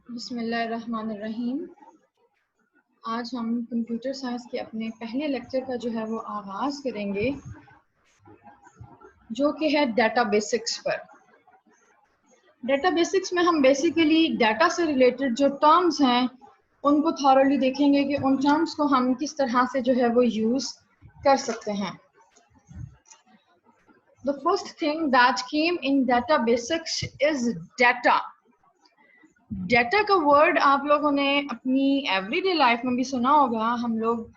बिस्मिल्लाहिर्रहमानिर्रहीम। आज हम कंप्यूटर साइंस के अपने पहले लेक्चर का जो है वो आगाज़ करेंगे, जो कि है डाटा बेसिक्स पर। डाटा बेसिक्स में हम बेसिकली डाटा से रिलेटेड जो टर्म्स हैं उनको थॉरली देखेंगे कि उन टर्म्स को हम किस तरह से जो है वो यूज़ कर सकते हैं। The first thing that came in data basics is data. Data का वर्ड आप लोगों ने अपनी एवरीडे लाइफ में भी सुना होगा। हम लोग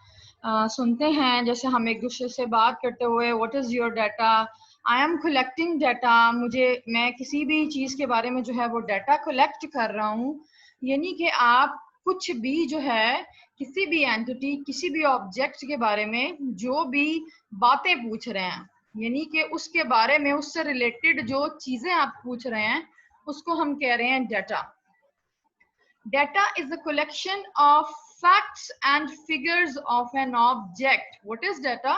सुनते हैं, जैसे हम एक दूसरे से बात करते हुए, what is your data, I am collecting data, मैं किसी भी चीज़ के बारे में जो है वो डाटा कलेक्ट कर रहा हूँ। यानी कि आप कुछ भी जो है, किसी भी एंटिटी, किसी भी ऑब्जेक्ट के बारे में जो भी बातें पूछ रहे हैं, यानी कि उसके बारे में, उससे रिलेटेड जो चीज़ें आप पूछ रहे हैं, उसको हम कह रहे हैं data. Data is a collection of facts and figures of an object. What is data?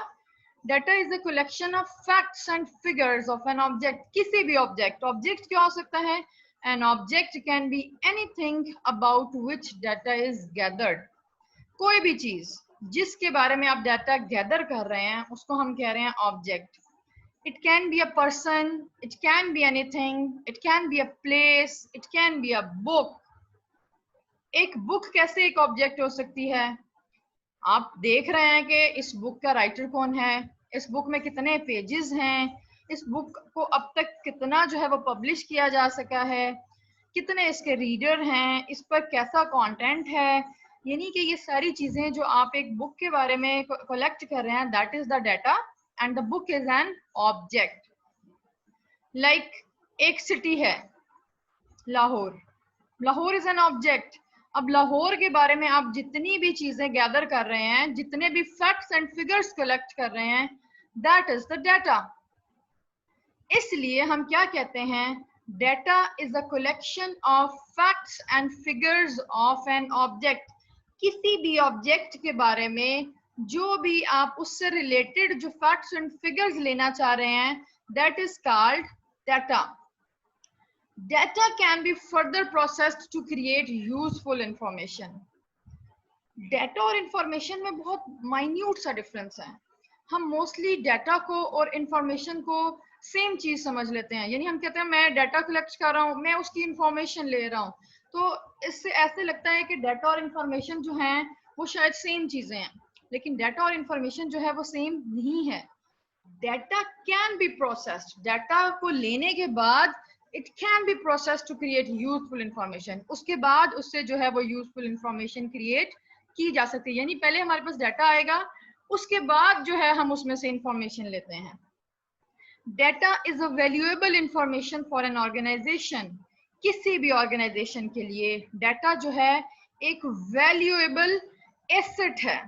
Data is a collection of facts and figures of an object. किसी भी object. Object क्या हो सकता है? An object can be anything about which data is gathered. कोई भी चीज जिसके बारे में आप data gather कर रहे हैं, उसको हम कह रहे हैं object. It can be a person, it can be anything, it can be a place, it can be a book. एक बुक कैसे एक ऑब्जेक्ट हो सकती है? आप देख रहे हैं कि इस बुक का राइटर कौन है, इस बुक में कितने पेजेस हैं, इस बुक को अब तक कितना जो है वो पब्लिश किया जा सका है, कितने इसके रीडर हैं, इस पर कैसा कंटेंट है। यानी कि ये सारी चीजें जो आप एक बुक के बारे में कलेक्ट कर रहे हैं, that is the data and the book is an object. Like एक सिटी है Lahore, Lahore is an object. अब लाहौर के बारे में आप जितनी भी चीजें गैदर कर रहे हैं, जितने भी फैक्ट्स एंड फिगर्स कलेक्ट कर रहे हैं, दैट इज द डाटा। इसलिए हम क्या कहते हैं? Data is a collection of facts and figures of an object. किसी भी ऑब्जेक्ट के बारे में जो भी आप उससे रिलेटेड जो फैक्ट्स एंड फिगर्स लेना चाह रहे हैं, that is called data. Data can be further processed to create useful information. Data और information में बहुत minute सा difference है. हम mostly data को और information को same चीज समझ लेते हैं. यानी हम कहते हैं मैं data collect कर रहा हूँ, मैं उसकी information ले रहा हूँ. तो इससे ऐसे लगता है कि data और information जो हैं वो शायद same चीजें हैं, लेकिन data और information जो है वो same नहीं है. Data can be processed. Data को लेने के बाद it can be processed to create useful information. उसके बाद उससे जो है वो useful information create की जा सकती है. यानी पहले हमारे पास डाटा आएगा, उसके बाद जो है हम उसमें से information लेते हैं. Data is a valuable information for an organization. किसी भी organization के लिए डाटा जो है एक valuable asset है.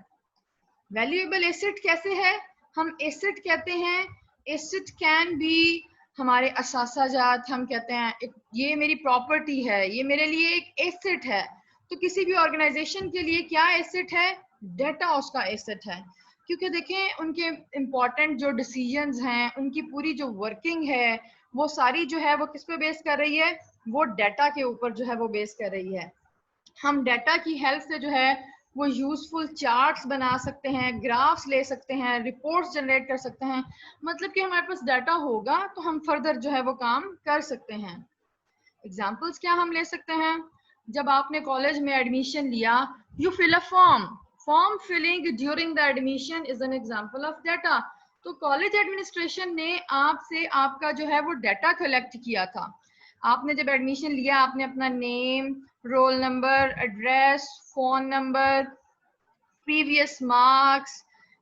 Valuable asset कैसे है? हम asset कहते हैं, asset can be हमारे असासाजात, हम कहते हैं ये मेरी प्रॉपर्टी है, ये मेरे लिए एक एसेट है. तो किसी भी ऑर्गेनाइजेशन के लिए क्या एसेट है? डाटा उसका एसेट है. क्योंकि देखें उनके इम्पोर्टेंट जो डिसीजंस हैं, उनकी पूरी जो वर्किंग है, वो सारी जो है वो किस पे बेस कर रही है? वो डाटा के ऊपर जो है वो बेस कर रही है. हम डाटा की हेल्प से जो है वो यूजफुल चार्ट्स बना सकते हैं, ग्राफ्स ले सकते हैं, रिपोर्ट्स जनरेट कर सकते हैं. मतलब कि हमारे पास डाटा होगा तो हम फर्दर जो है वो काम कर सकते हैं. एग्जांपल्स क्या हम ले सकते हैं? जब आपने कॉलेज में एडमिशन लिया, you fill a form filling during the admission is an example of data. तो कॉलेज एडमिनिस्ट्रेशन ने आपसे आपका जो है वो डाटा कलेक्ट किया था. आपने जब एडमिशन लिया, आपने अपना name, roll number, address, phone number, previous marks,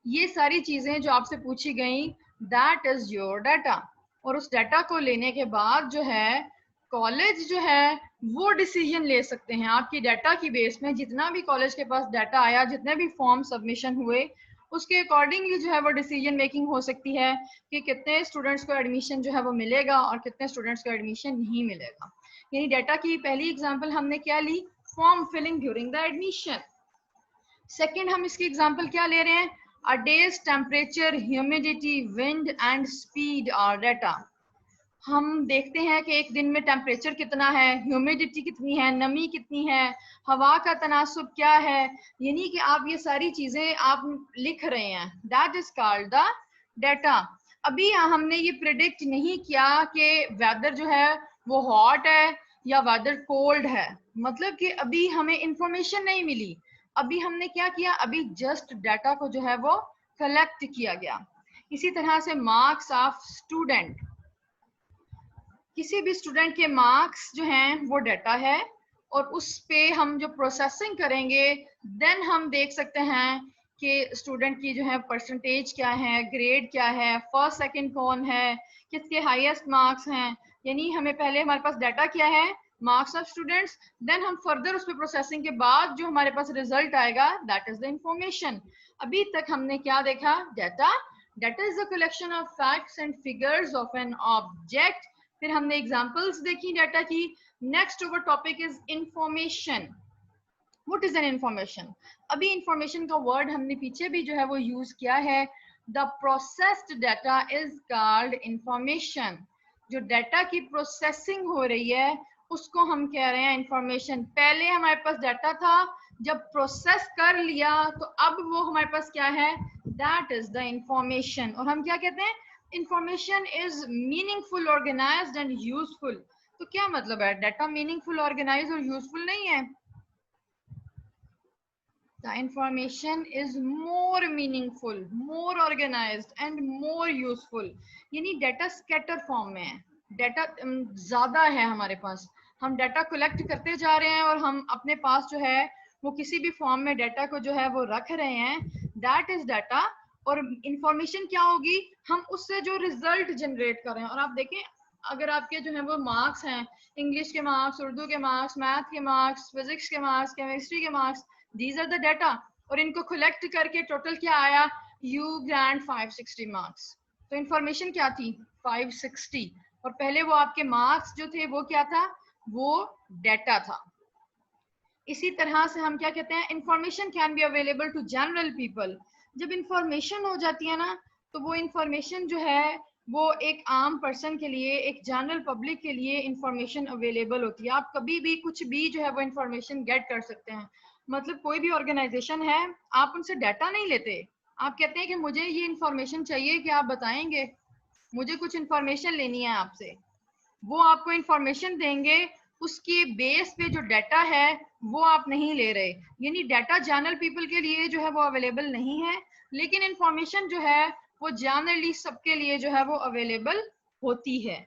ये सारी चीजें जो आपसे पूछी गई, दैट इज योर डाटा. और उस डाटा को लेने के बाद जो है कॉलेज जो है वो डिसीजन ले सकते हैं आपकी डाटा की बेस में. जितना भी कॉलेज के पास डाटा आया, जितने भी फॉर्म सबमिशन हुए, उसके अकॉर्डिंगली जो है वो डिसीजन मेकिंग हो सकती है कि कितने स्टूडेंट्स को एडमिशन जो है वो मिलेगा और कितने स्टूडेंट्स को एडमिशन नहीं मिलेगा. यानी डाटा की पहली एग्जांपल हमने क्या ली? Form filling during the admission. Second हम इसकी एग्जांपल क्या ले रहे हैं? A day's temperature, humidity, wind and speed are data. हम देखते हैं कि एक दिन में टेम्परेचर कितना है, ह्यूमिडिटी कितनी है, नमी कितनी है, हवा का तनासुब क्या है, यानी कि आप ये सारी चीजें आप लिख रहे हैं, that is called the data. अभी हमने ये प्रिडिक्ट नहीं किया कि वेदर जो है वो हॉट है या वेदर कोल्ड है, मतलब कि अभी हमें इंफॉर्मेशन नहीं मिली। अभी हमने क्या किया, अभी जस्ट डाटा को जो है वो कलेक्ट किया गया। इसी तरह से मार्क्स ऑफ स्टूडेंट, किसी भी स्टूडेंट के मार्क्स जो हैं वो डाटा है, और उस पे हम जो प्रोसेसिंग करेंगे देन हम देख सकते हैं कि स्टूडेंट की जो है परसेंटेज क्या है, ग्रेड क्या है, फर्स्ट सेकंड कौन है, किसके हाईएस्ट मार्क्स हैं। यानी हमें पहले हमारे पास डाटा क्या है, मार्क्स ऑफ स्टूडेंट्स, देन हम फर्दर उस पे प्रोसेसिंग के बाद जो हमारे पास रिजल्ट आएगा दैट इज द इंफॉर्मेशन। अभी तक हमने क्या देखा, data, data is the collection of facts and figures of an object. फिर हमने एग्जांपल्स देखी डाटा की। Next over topic is information. What is an information? अभी इंफॉर्मेशन का वर्ड हमने पीछे भी जो है वो यूज किया है, the processed data is called information. जो डाटा की प्रोसेसिंग हो रही है उसको हम कह रहे हैं इंफॉर्मेशन। पहले हमारे पास डाटा था, जब प्रोसेस कर लिया तो अब वो हमारे पास क्या है, दैट इज द इंफॉर्मेशन। और हम क्या कहते हैं, information is meaningful, organized and useful. तो क्या मतलब है, डाटा मीनिंगफुल, ऑर्गेनाइज और यूजफुल नहीं है? The information is more meaningful, more organized and more useful. यानी डाटा स्कैटर फॉर्म में है, डाटा ज्यादा है हमारे पास, हम डाटा कलेक्ट करते जा रहे हैं और हम अपने पास जो है वो किसी भी फॉर्म में डाटा को जो है वो रख रहे हैं, दैट इज डाटा। और इंफॉर्मेशन क्या होगी, हम उससे जो रिजल्ट जनरेट कर रहे हैं। और आप देखें, अगर आपके जो है वो मार्क्स हैं, इंग्लिश के मार्क्स, उर्दू के मार्क्स, मैथ के मार्क्स, फिजिक्स के मार्क्स, केमिस्ट्री के marks, these are the data, और इनको कलेक्ट करके टोटल क्या आया, you grant 560 मार्क्स। तो इंफॉर्मेशन क्या थी, 560, और पहले वो आपके मार्क्स जो थे वो क्या था, वो डाटा था। इसी तरह से हम क्या कहते हैं, information can be available to general people. जब इंफॉर्मेशन हो जाती है ना, तो वो इंफॉर्मेशन जो है वो एक आम पर्सन के लिए, एक जनरल पब्लिक के लिए इंफॉर्मेशन अवेलेबल होती है। आप कभी भी कुछ भी जो है वो इंफॉर्मेशन गेट कर सकते हैं। मतलब कोई भी ऑर्गेनाइजेशन है, आप उनसे डाटा नहीं लेते, आप कहते हैं कि मुझे ये इंफॉर्मेशन चाहिए कि आप बताएंगे, मुझे कुछ इंफॉर्मेशन लेनी है आपसे। वो आपको इंफॉर्मेशन देंगे, उसके बेस पे जो डाटा है वो आप नहीं ले रहे। यानी डाटा जनरल पीपल के लिए जो है वो अवेलेबल नहीं है, लेकिन इंफॉर्मेशन जो है वो जनरली सबके लिए जो है वो अवेलेबल होती है।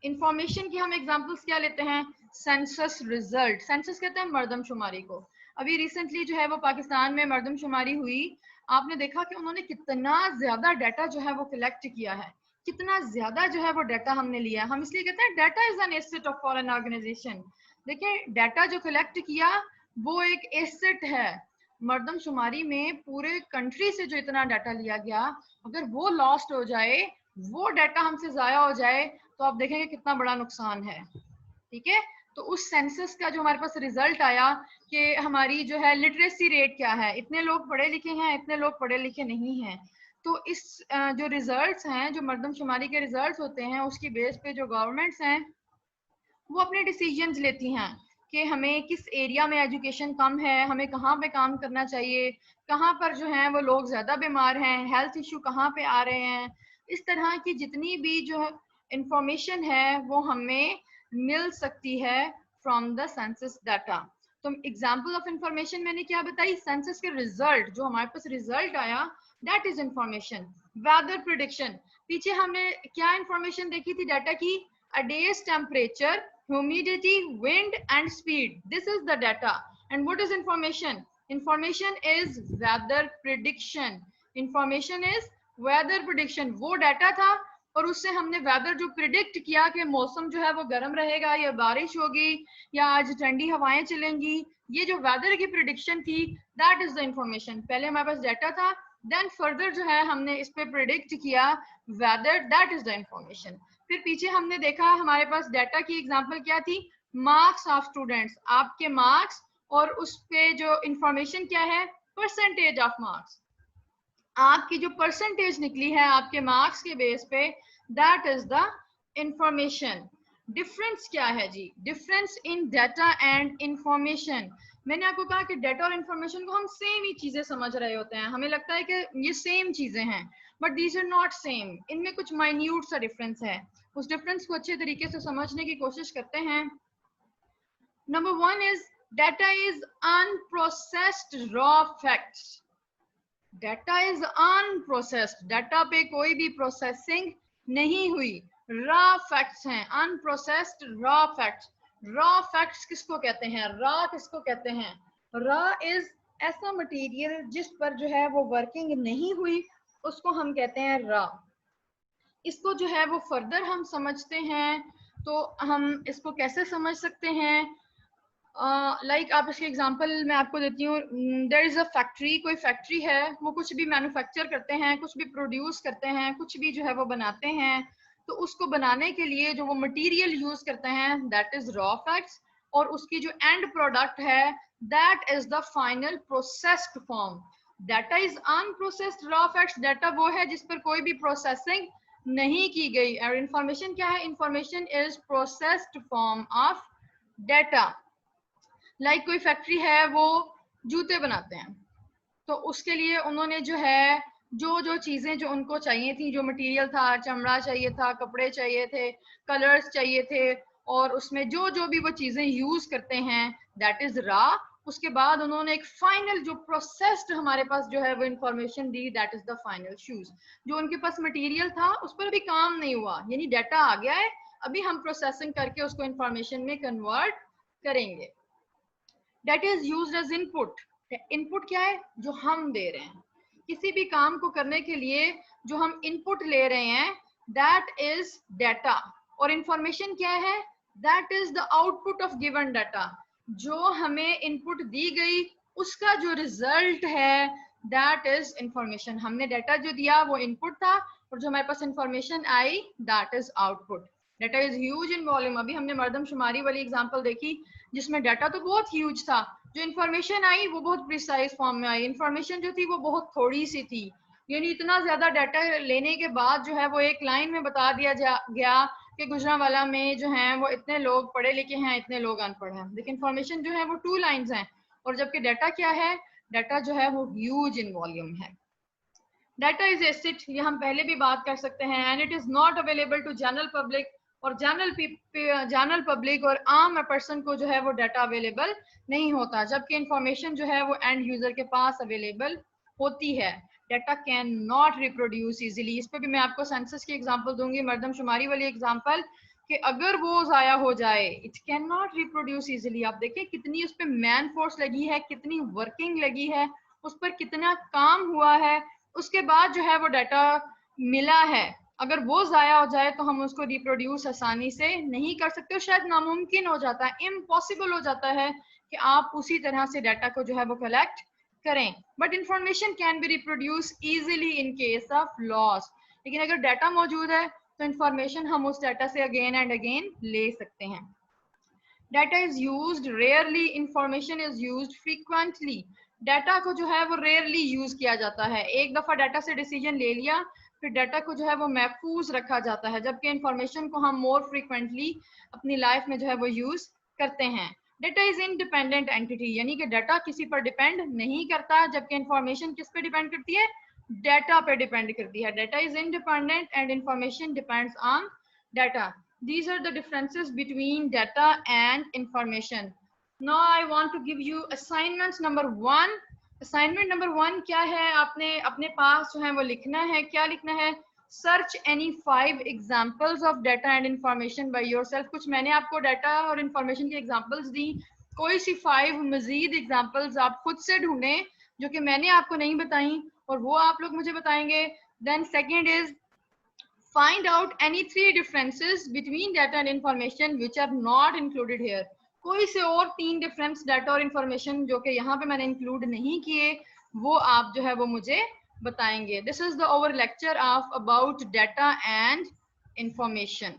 इंफॉर्मेशन की हम एग्जांपल्स क्या लेते हैं, सेंसस रिजल्ट। सेंसस कहते हैं मर्दमशुमारी को। अभी रिसेंटली जो है वो पाकिस्तान में मर्दमशुमारी हुई, आपने देखा कि उन्होंने कितना ज्यादा डाटा जो है वो कलेक्ट किया है, कितना ज्यादा जो है वो डाटा हमने लिया। हम इसलिए कहते हैं data is an asset of foreign organization. देखिए, डाटा जो कलेक्ट किया वो एक एसेट है। मर्दमशुमारी में पूरे कंट्री से जो इतना डाटा लिया गया, अगर वो लॉस्ट हो जाए, वो डाटा हमसे जाया हो जाए, तो आप देखेंगे कितना बड़ा नुकसान है। ठीक है, तो उस सेंसस का जो हमारे पास रिजल्ट आया कि हमारी जो है लिटरेसी रेट क्या है, इतने लोग पढ़े लिखे हैं, इतने लोग पढ़े लिखे नहीं हैं। तो इस जो रिजल्ट्स हैं, जो मर्दमशुमारी के रिजल्ट्स होते हैं, उसकी बेस पे जो गवर्नमेंट्स हैं वो अपने डिसीजंस लेती हैं कि हमें किस एरिया में एजुकेशन कम है, हमें कहाँ पे काम करना चाहिए, कहाँ पर जो है वो लोग ज़्यादा बीमार हैं, हेल्थ इशू कहाँ पे आ रहे हैं। इस तरह की जितनी भी जो इंफॉर्मेशन है वो हमें मिल सकती है फ्रॉम द सेंसस डाटा। तो एग्जाम्पल ऑफ इंफॉर्मेशन मैंने क्या बताई, सेंसस के रिजल्ट, जो हमारे पास रिजल्ट आया that is information. Weather prediction, पीछे हमने क्या इंफॉर्मेशन देखी थी डाटा की, a day's temperature, humidity, wind and speed. This is the data. And what is information? Information is weather prediction. Information is weather prediction. वो data था और उससे हमने वेदर जो प्रिडिक्ट किया कि मौसम जो है वो गर्म रहेगा या बारिश होगी या आज ठंडी हवाएं चलेंगी, ये जो वेदर की प्रिडिक्शन थी दैट इज द इंफॉर्मेशन। पहले हमारे पास डाटा था, देन फर्दर जो है हमने इस पे प्रिडिक्ट किया weather, that is the information. फिर पीछे हमने देखा हमारे पास डाटा की एग्जांपल क्या थी, मार्क्स ऑफ स्टूडेंट्स, आपके मार्क्स, और उस पे जो इंफॉर्मेशन क्या है, परसेंटेज ऑफ मार्क्स। आपकी जो परसेंटेज निकली है आपके मार्क्स के बेस पे, that is the information. Difference क्या है जी? Difference in data and information. मैंने आपको कहा कि डाटा और इंफॉर्मेशन को हम सेम ही चीजें समझ रहे होते हैं, हमें लगता है कि ये सेम चीजें हैं, but these are not same. इनमें कुछ माइन्यूट सा डिफरेंस है। उस डिफरेंस को अच्छे तरीके से समझने की कोशिश करते हैं। Number one is data is unprocessed raw facts. Data is unprocessed, data पे कोई भी प्रोसेसिंग नहीं हुई। रॉ फैक्ट्स हैं, unprocessed raw facts. Raw facts किसको कहते हैं? रॉ किसको कहते हैं? रॉ इज ऐसा मटेरियल जिस पर जो है वो वर्किंग नहीं हुई, उसको हम कहते हैं रॉ। इसको जो है वो फर्दर हम समझते हैं, तो हम इसको कैसे समझ सकते हैं? लाइक आप इसके एग्जांपल मैं आपको देती हूँ। देयर इज अ फैक्ट्री, कोई फैक्ट्री है, वो कुछ भी मैन्युफैक्चर करते हैं, कुछ भी प्रोड्यूस करते हैं, कुछ भी जो है वो बनाते हैं। तो उसको बनाने के लिए जो वो मटेरियल यूज करते हैं, दैट इज रॉ फैक्ट्स। और उसकी जो एंड प्रोडक्ट है, that is the final processed form. Data is unprocessed raw facts. Data वो है जिस पर कोई भी प्रोसेसिंग नहीं की गई। और इंफॉर्मेशन क्या है? Information is processed form of data. Like कोई फैक्ट्री है, वो जूते बनाते हैं, तो उसके लिए उन्होंने जो है जो जो चीजें जो उनको चाहिए थी, जो मटेरियल था, चमड़ा चाहिए था, कपड़े चाहिए थे, कलर्स चाहिए थे, और उसमें जो जो भी वो चीजें यूज करते हैं, दैट इज रॉ। उसके बाद उन्होंने एक फाइनल जो प्रोसेस्ड हमारे पास जो है वो information the, that is the final shoes. जो उनके पास मटेरियल था उस पर अभी काम नहीं हुआ, यानी डाटा आ गया है, अभी हम प्रोसेसिंग करके उसको इंफॉर्मेशन में कन्वर्ट करेंगे। That is used as input. Input क्या है? जो हम दे रहे हैं किसी भी काम को करने के लिए, जो हम इनपुट ले रहे हैं, दैट इज डाटा। और इंफॉर्मेशन क्या है? That is the output of given data. जो हमें इनपुट दी गई, उसका जो रिजल्ट है, दैट इज इंफॉर्मेशन। हमने डाटा जो दिया वो इनपुट था, और जो हमारे पास इंफॉर्मेशन आई, that is output. Data is huge in volume. अभी हमने मर्दमशुमारी वाली एग्जांपल देखी, जिसमें डाटा तो बहुत ह्यूज था, जो इन्फॉर्मेशन आई वो बहुत प्रिसाइज फॉर्म में आई। इन्फॉर्मेशन जो थी वो बहुत थोड़ी सी थी, यानी इतना ज्यादा डाटा लेने के बाद जो है वो एक लाइन में बता दिया गया कि गुजरांवाला में जो है वो इतने लोग पढ़े लिखे हैं, इतने लोग अनपढ़ हैं। लेकिन इन्फॉर्मेशन जो है वो 2 लाइन्स हैं, और जबकि डाटा क्या है? डाटा जो है वो ह्यूज इन वॉल्यूम है। डाटा इज एसेट, ये हम पहले भी बात कर सकते हैं, and it is not available to general public. और जनरल पब्लिक और आम पर्सन को जो है वो डाटा अवेलेबल नहीं होता, जबकि इंफॉर्मेशन जो है वो एंड यूजर के पास अवेलेबल होती है। Data can not reproduce easily. इस पर भी मैं आपको सेंसस की एग्जांपल दूंगी, मर्दमशुमारी वाली एग्जांपल, कि अगर वो जाया हो जाए, it can not reproduce easily. आप देखें कितनी उस पर मैन फोर्स लगी है, कितनी वर्किंग लगी है, उस पर कितना काम हुआ है, उसके बाद जो है वो डाटा मिला है। अगर वो जाया हो जाए तो हम उसको रिप्रोड्यूस आसानी से नहीं कर सकते, और शायद नामुमकिन हो जाता है, इम्पॉसिबल हो जाता है कि आप उसी तरह से डाटा को जो है वो कलेक्ट करें। But information can B reproduce easily in case of loss. लेकिन अगर डाटा मौजूद है तो इंफॉर्मेशन हम उस डाटा से अगेन एंड अगेन ले सकते हैं। Data is used rarely, information is used frequently. Data को जो है वो रेयरली यूज किया जाता है। एक दफा डाटा से डिसीजन ले लिया, फिर डाटा को जो है वो महफूज रखा जाता है, जबकि इंफॉर्मेशन को हम मोर फ्रीक्वेंटली अपनी लाइफ में जो है वो यूज करते हैं। डाटा इज इंडिपेंडेंट एंटिटी, यानी कि डाटा किसी पर डिपेंड नहीं करता, जबकि इंफॉर्मेशन किस पे डिपेंड करती है? डाटा पे डिपेंड करती है। Data is independent and information depends on data. These are the differences between data and information. Now I want to give you assignment number 1. Assignment number 1 क्या है? आपने अपने पास जो है वो लिखना है। क्या लिखना है? Search any 5 examples of data and information by yourself. कुछ मैंने आपको डाटा और इंफॉर्मेशन की एग्जाम्पल्स दी, कोई सी 5 मजीद एग्जाम्पल्स आप खुद से ढूंढें जो कि मैंने आपको नहीं बताई, और वो आप लोग मुझे बताएंगे। Then second is find out any 3 differences between data and information which are not included here. कोई से और 3 डिफरेंस डाटा और इंफॉर्मेशन जो कि यहाँ पे मैंने इंक्लूड नहीं किए, वो आप जो है वो मुझे बताएंगे। This is the over lecture of about data and information.